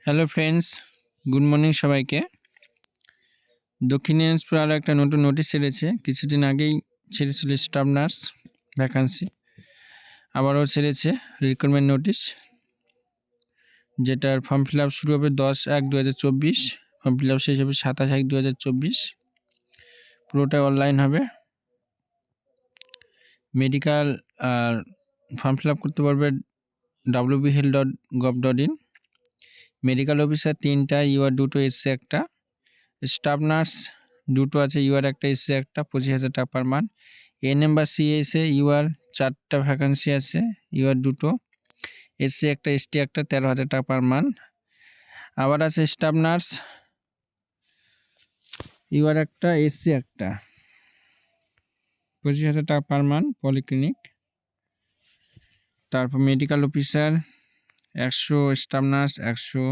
Hello friends, good morning সবাইকে। দক্ষিণ দিনাজপুর আরও একটা নতুন নোটিশ ছেড়েছে। কিছুদিন আগেই ছেড়েছিল স্টাফ নার্স ভ্যাকান্সি, আবারও ছেড়েছে রিক্রুটমেন্ট নোটিশ, যেটার ফর্ম ফিল আপ শুরু হবে 10/1/2024, ফর্ম ফিল আপ শেষ হবে 27/1/2024। পুরোটা অনলাইন হবে। মেডিকেল ফর্ম ফিল আপ করতে পারবে wbhealth.gov.in। মেডিকেল অফিসার 3টা, ইউআর 2টো, এসসি 1টা। স্টাফ নার্স 2টো আছে, ইউআর 1টা, এসসি 1টা, 25,000 টাকা পার মান্থ। এএনএম বা সিএসএ ইউআর 4টা ভ্যাকান্সি আছে, ইউআর 2টো, এসসি 1টা, এসটি 1টা, 13,000 টাকা পার মান্থ। আবার আছে স্টাফ নার্স ইউআর 1টা, এসসি 1টা, 25,000 টাকা পার মান্থ, পলিক্লিনিক। তারপর medical officer 100, staff nurse 100।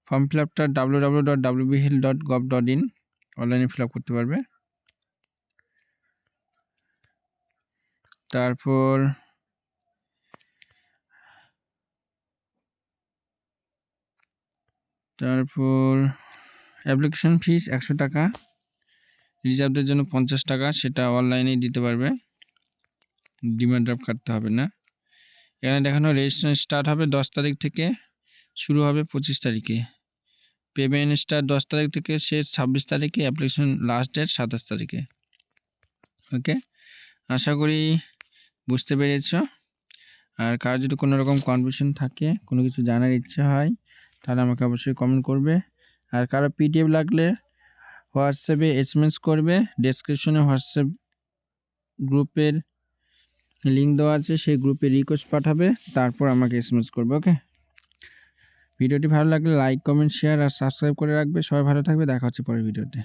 Form fill আপটা www.wbhealth.gov.in অনলাইনে ফিল আপ করতে পারবে। তারপর অ্যাপ্লিকেশন ফিস 100 টাকা, রিজার্ভদের জন্য 50 টাকা, সেটা অনলাইনেই দিতে পারবে, ডিমান্ড ড্রাফট কাটতে হবে না। এখানে দেখানো রেজিস্ট্রেশন স্টার্ট হবে 10 তারিখ থেকে, শুরু হবে 25 তারিখে। পেমেন্ট স্টার্ট 10 তারিখ থেকে, শেষ 26 তারিখে। অ্যাপ্লিকেশন লাস্ট ডেট 27 তারিখে। ওকে, আশা করি বুঝতে পেরেছ। আর কার যদি কোনো রকম কনফিউশন থাকে, কোনো কিছু জানার ইচ্ছা হয়, তাহলে আমাকে অবশ্যই কমেন্ট করবে। আর কারো পিডিএফ লাগলে হোয়াটসঅ্যাপে এসএমএস করবে। ডেসক্রিপশনে হোয়াটসঅ্যাপ গ্রুপের লিঙ্ক দেওয়া আছে, সেই গ্রুপে রিকোয়েস্ট পাঠাবে, তারপর আমাকে এসএমএস করবে। ওকে, ভিডিওটি ভালো লাগলে লাইক, কমেন্ট, শেয়ার আর সাবস্ক্রাইব করে রাখবে। সবাই ভালো থাকবে, দেখা হচ্ছে পরের ভিডিওতে।